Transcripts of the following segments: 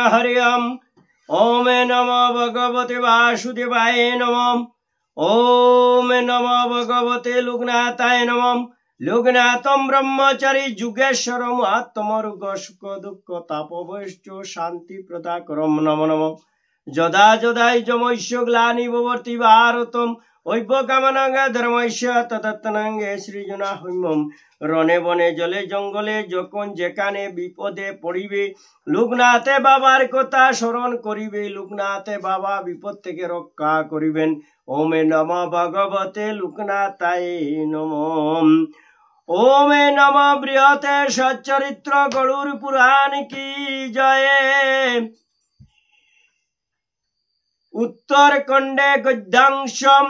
हरि ओम नमो भगवते वासुदेवाय नमः। ओम नमो भगवते लोकनाथाय नमः। लोकनाथम ब्रह्मचारी जुगेश्वरम आत्मरुग सुख दुख तापवैश्च शांति प्रदाकरम नमो नमः। यदा यदा जमैश्य ग्लानि भवति भारतम ঐক্যকামনাঙ্গা ধর্মৈশ্য ততত্তনাঙ্গে সৃজনা হৈমম। রনে বনে জলে জঙ্গলে যখন যেখানে বিপদে পড়িবে লোকনাথে বাবার কথা স্মরণ করিবে, লোকনাথে বাবা বিপদ থেকে রক্ষা করিবেন। ওম নমঃ ভগবতে লোকনাথায় নমঃ। ओम नमो बृहते सच्चरित्र गरुड़ पुराण की जय। उत्तरखंडे गद्यांशम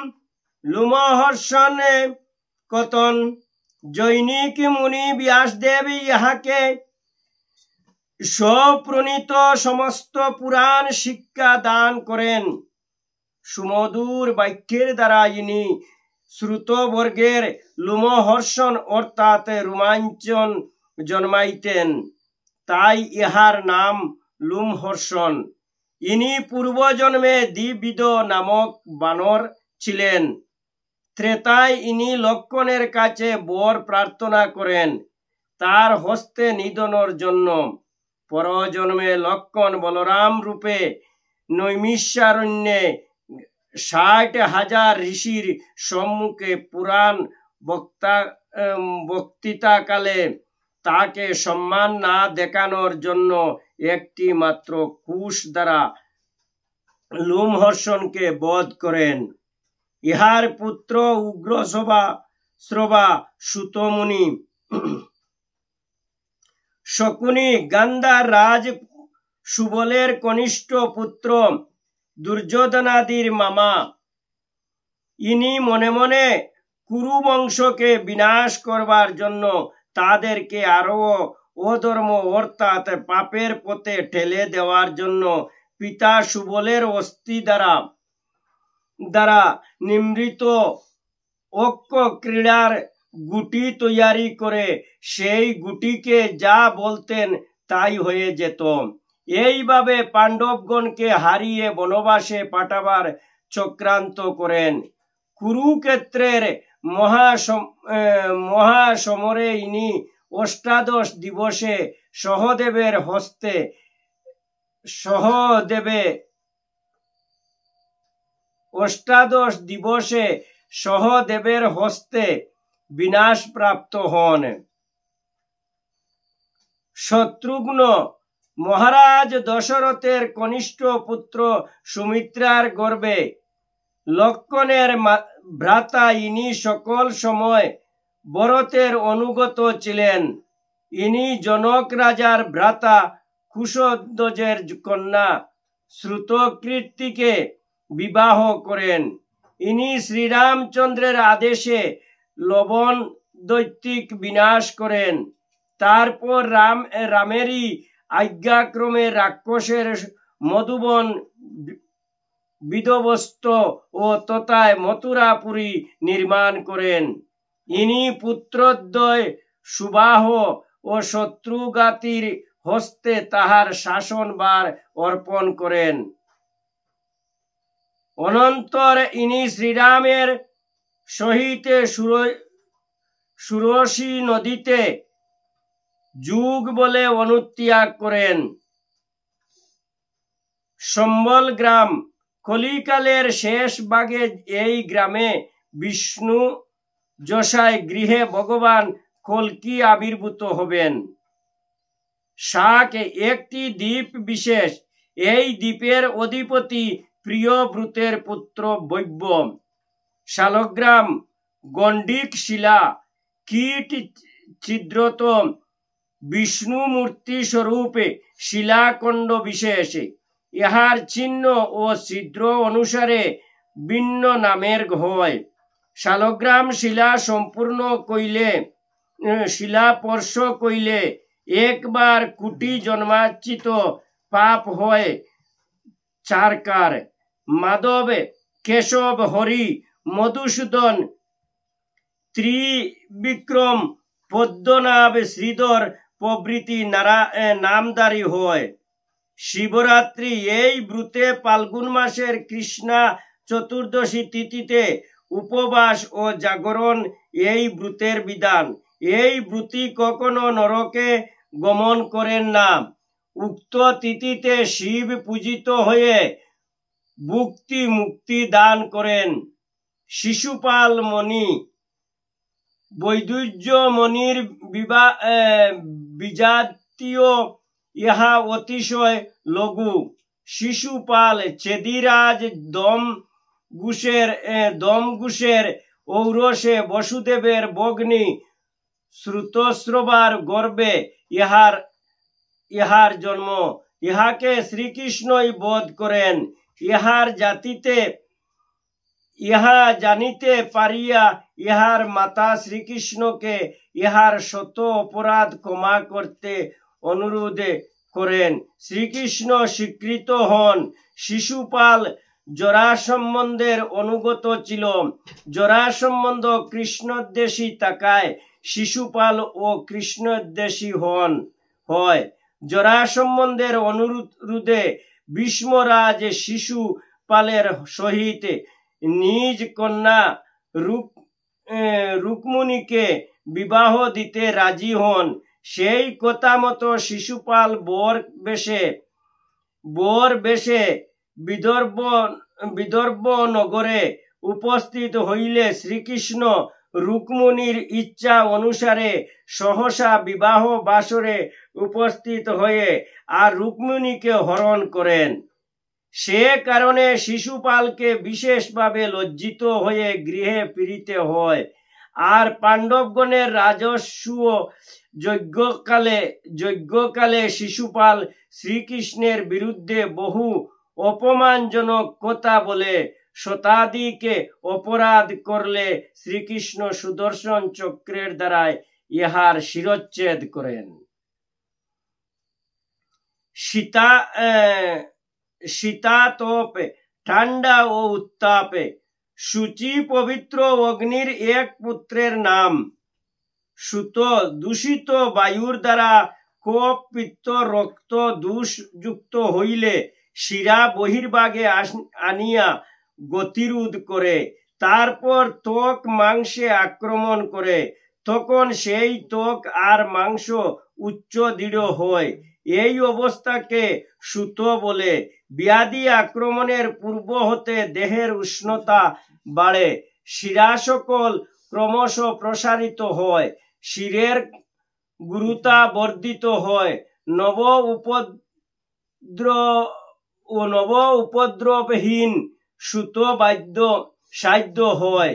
लुमहर्षण कथन जैनिक मुनि व्यासदेव यहाँ के स्वप्रणीत समस्त पुराण शिक्षा दान करें। सुमधुर वाक्येर द्वारा इनी श्रुतवर्गेर लोमहर्षण अर्थात रोमांचन जन्माइतेन, ताई इहार नाम लोमहर्षण। इनी पूर्व जन्मे दिविद नामक बानर छिलेन। त्रेताय इनी लक्ष्मणेर काछे बर प्रार्थना करें तार हस्ते निधनर जन्य। परजन्मे लक्ष्मण बलराम रूपे नैमिषारण्ये 60,000 ऋषिर सम्मुखे पुराण बक्तृताकाले ताके सम्मान ना देखानोर जन्य एकटी मात्र कुश द्वारा लोमहर्षणके बध करें। इहार पुत्र उग्रश्रवा सुतमुनि शकुनी गांधार राज सुबलेर कनिष्ठ पुत्र दुर्योधनादिर मामा। इनी मने मने कुरु वंश के विनाश करवार जन्य तादेरके आरो अधर्म अर्थात पापेर पथे ठेले देवार जन्य पिता सुबलेर अस्थि द्वारा निर्मित অক্ষ ক্রীড়ার গুটি তৈরি করে সেই গুটিকে যা বলতেন তাই হয়ে যেত। এইভাবে পাণ্ডবগণকে হারিয়ে বনবাসে পাঠাবার চক্রান্ত করেন। কুরুক্ষেত্রের মহাসমরে ইনি অষ্টাদশ দিবসে সহদেবের হস্তে বিনাশ প্রাপ্ত হন। শত্রুঘ্ন মহারাজ দশরথের কনিষ্ঠ পুত্র সুমিত্রার গর্ভে লক্ষ্মণের ভ্রাতা ইনি সকল সময় ভরতের অনুগত ছিলেন। ইনি জনক রাজার ভ্রাতা কুশধ্বজের কন্যা শ্রুতকীর্তিকে বিবাহ করেন। ইনি শ্রীরামচন্দ্রের আদেশে লবণ দৈত্যিক বিনাশ করেন। তারপর রামেরই আজ্ঞাক্রমে রাক্ষসের মধুবন বিধ্বস্ত ও তথায় মথুরাপুরী নির্মাণ করেন। ইনি পুত্রদ্বয় সুবাহ ও শত্রুঘাতীর হস্তে তাহার শাসনভার অর্পণ করেন। অনন্তর ইনি শ্রীরামের সহিত সুরসী নদীতে যুগ বলে অনুত্যাগ করেন। সম্বল গ্রাম কলিকালের শেষ ভাগে এই গ্রামে বিষ্ণু যশায় গৃহে ভগবান কল্কি আবির্ভূত হবেন। শাক একটি দ্বীপ বিশেষ। এই দ্বীপের অধিপতি প্রিয়ব্রতের পুত্র বৈব্য। শালগ্রাম গণ্ডিক শিলা কীট ছিদ্রত বিষ্ণু মূর্তি স্বরূপে শিলাখণ্ড বিশেষ। ইহার চিহ্ন ও ছিদ্র অনুসারে ভিন্ন নামের হয়। শালগ্রাম শিলা সম্পূর্ণ কইলে শিলাস্পর্শ কইলে একবার কোটি জন্মার্জিত পাপ হয় চারকার। মাধব কেশব হরি মধুসূদন ত্রিবিক্রম পদ্মনাভ শ্রীধর প্রভৃতি নামধারী হয়। শিবরাত্রি এই ব্রতে ফাল্গুন মাসের কৃষ্ণা চতুর্দশী তিথিতে উপবাস ও জাগরণ এই ব্রতের বিধান। এই ব্রতী কখনো নরকে গমন করেন না। উক্ত তিথিতে শিব পূজিত হয়ে ভুক্তি মুক্তি দান করেন। শিশুপাল মণি বৈদুর্য মণির বিজাতীয় ইহা অতিশয় লঘু। শিশুপাল চেদিরাজ দমঘুষের ঔরসে বসুদেবের ভগ্নী শ্রুতশ্রবার গর্ভে ইহার জন্ম। ইহাকে শ্রীকৃষ্ণই বধ করেন। ইহা জানিতে পারিয়া ইহার মাতা শ্রীকৃষ্ণকে ইহার শত অপরাধ ক্ষমা করতে অনুরোধ করেন। শ্রীকৃষ্ণ স্বীকৃত হন। শিশুপাল জরাসম্বন্ধের অনুগত ছিল। জরাসম্বন্ধ কৃষ্ণোদ্দেশী থাকায় শিশুপাল ও কৃষ্ণোদ্দেশী হয়। জরাসম্বন্ধের অনুরোধে ভীষ্মরাজ শিশুপালের সহিত নিজ কন্যা রুক্মিণীকে বিবাহ দিতে রাজি হন। সেই কথা মতো শিশুপাল বর বেশে বিদর্ভ নগরে উপস্থিত হইলে শ্রীকৃষ্ণ রুক্মিণীর ইচ্ছা অনুসারে সহসা বিবাহ বাসরে উপস্থিত হয়ে আর রুক্মিণীকে হরণ করেন। সে কারণে শিশুপালকে বিশেষভাবে লজ্জিত হয়ে গৃহে ফিরিতে হয়। আর পাণ্ডবগণের রাজস্ব যজ্ঞকালে শিশুপাল শ্রীকৃষ্ণের বিরুদ্ধে বহু অপমানজনক কথা বলে শতাধিকে অপরাধ করলে শ্রীকৃষ্ণ সুদর্শন চক্রের দ্বারায় ইহার শিরচ্ছেদ করেন। শীতাতপে ঠান্ডা ও উত্তাপে শুচি পবিত্র অগ্নির এক পুত্রের নাম সুত। দূষিত বায়ুর দ্বারা কপ পিত্ত রক্ত দোষযুক্ত হইলে শিরা বহির্ভাগে আনিয়া গতিরোধ করে, তারপর ত্বক মাংসে আক্রমণ করে। তখন সেই ত্বক আর মাংস উচ্চ দৃঢ় হয়। এই অবস্থাকে সুত বলে। ব্যাধি আক্রমণের পূর্ব হতে দেহের উষ্ণতা বাড়ে। শিরা সকল ক্রমশ প্রসারিত হয়। শিরের গুরুতা বর্ধিত হয়। নব উপদ্রবহীন সুত সাধ্য হয়।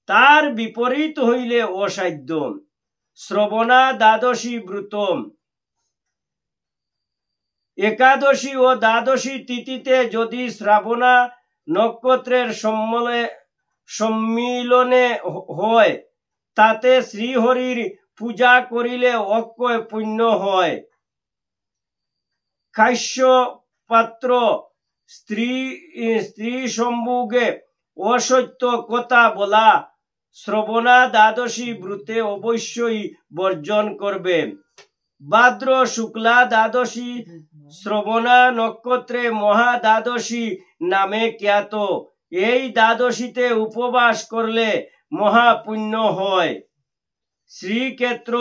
তার বিপরীত হইলে অসাধ্য। শ্রবণা দ্বাদশী ব্রত। একাদশী ও দ্বাদশী তিথিতে যদি শ্রাবণা নক্ষত্রের সম্মিলনে হয়, তাতে শ্রীহরির পূজা করিলে অক্ষয় পুণ্য হয়। কাশ্য পাত্র স্ত্রী সম্ভোগে অসত্য কথা বলা শ্রবণা দ্বাদশী ব্রতে অবশ্যই বর্জন করবে। ভাদ্র শুক্লা দ্বাদশী শ্রবণা নক্ষত্রে মহা দ্বাদশী নামে খ্যাত। এই দ্বাদশীতে উপবাস করলে মহাপুণ্য হয়। শ্রীক্ষেত্র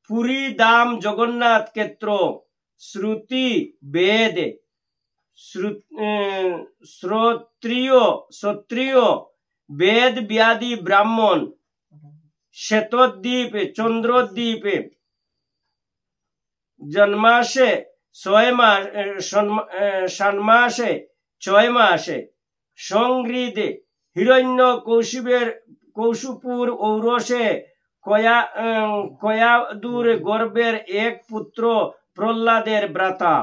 পুরী ধাম জগন্নাথ ক্ষেত্র। শ্রুতি বেদ ক্ষত্রিয় বেদ ব্যাধি ব্রাহ্মণ শ্বেতদ্বীপ চন্দ্রদ্বীপ জন্মাসে 6 মাসে সংগৃহীতে হিরণ্য কৌশুপুর ঔরসে কয়াদুর গর্ভের এক পুত্র প্রহ্লাদের ভ্রাতা।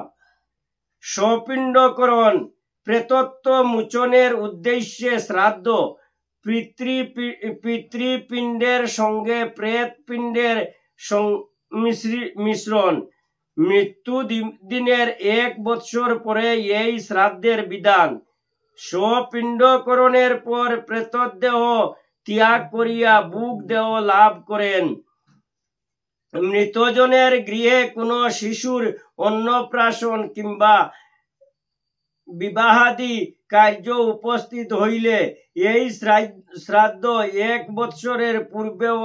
সপিণ্ডকরণ প্রেতত্ব মোচনের উদ্দেশ্যে শ্রাদ্ধ। পিতৃপিণ্ডের সঙ্গে প্রেত পিণ্ডের মিশ্রণ। মৃত্যু দিনের 1 বৎসর পরে এই শ্রাদ্ধের বিধান। সপিণ্ডকরণের পর প্রেতদেহ ত্যাগ করিয়া বুক দেহ লাভ করেন। মৃতজনের গৃহে কোনো শিশুর অন্নপ্রাশন কিংবা বিবাহাদি কার্য উপস্থিত হইলে এই শ্রাদ্ধ 1 বৎসরের পূর্বেও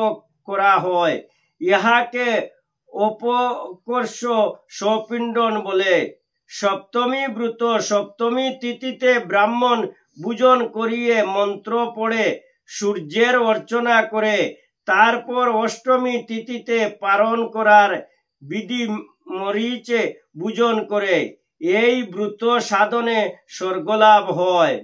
করা হয়। ইহাকে অপকর্ষ সপিণ্ডন বলে। সপ্তমী ব্রত সপ্তমী তিথিতে ব্রাহ্মণ পূজন করিয়ে মন্ত্র পড়ে সূর্যের অর্চনা করে তারপর অষ্টমী তিথিতে পালন করার বিধি মরিচে পূজন করে। এই ব্রত সাধনে স্বর্গলাভ হয়।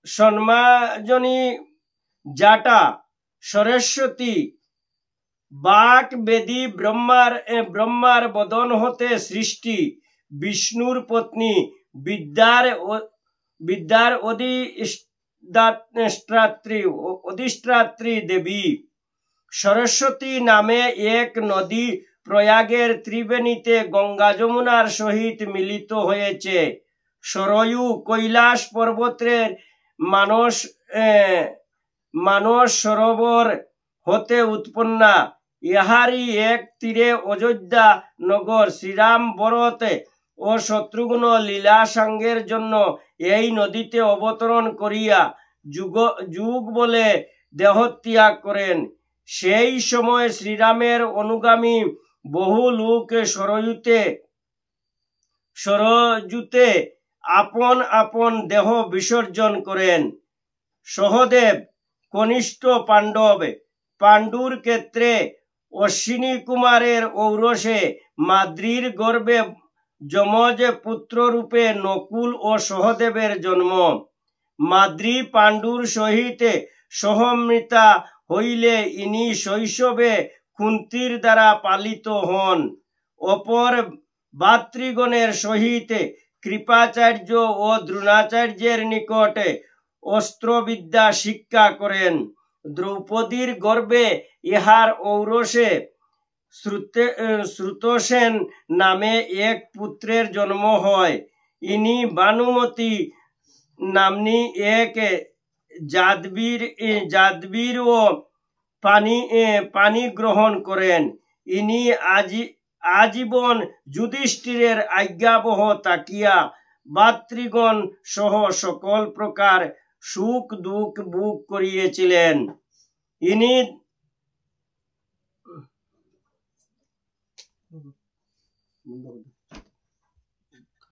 সন্মাজনী জাটা সরস্বতী বাক বেদী ব্রহ্মার বদন হতে সৃষ্টি বিষ্ণুর পত্নী বিদ্যার অধিষ্ঠাত্রী দেবী সরস্বতী নামে এক নদী প্রয়াগের ত্রিবেণীতে গঙ্গা যমুনার সহিত মিলিত হয়েছে। সরয়ু কৈলাস পর্বতের মানস সরোবর হতে উৎপন্না। ইহারই এক তীরে অযোধ্যা নগর। শ্রীরাম ভরত ও শত্রুঘ্ন লীলা সাঙ্গের জন্য এই নদীতে অবতরণ করিয়া যুগ বলে দেহত্যাগ করেন। সেই সময় শ্রীরামের অনুগামী বহু লোক সরযুতে আপন আপন দেহ বিসর্জন করেন। সহদেব কনিষ্ঠ পাণ্ডুর ক্ষেত্রে অশ্বিনী কুমারের ঔরসে মাদ্রীর গর্ভে যমজ পুত্র রূপে নকুল ও সহদেবের জন্ম। মাদ্রী পাণ্ডুর সহিত সহমৃতা হইলে ইনি শৈশবে কুন্তীর দ্বারা পালিত হন। অপর ভাতৃগণের সহিত কৃপাচার্য ও দ্রোণাচার্যের নিকট অস্ত্রবিদ্যা শিক্ষা করেন। দ্রৌপদীর গর্ভে ইহার ঔরসে শ্রুতসেন নামে এক পুত্রের জন্ম হয়। ইনি ভানুমতী নাম্নী এক যাদবীর ও পানি গ্রহণ করেন। ইনি আজীবন যুধিষ্ঠিরের আজ্ঞাবহ থাকিয়া ভাতৃগণ সহ সকল প্রকার সুখ দুঃখ ভোগ করিয়েছিলেন। ইনি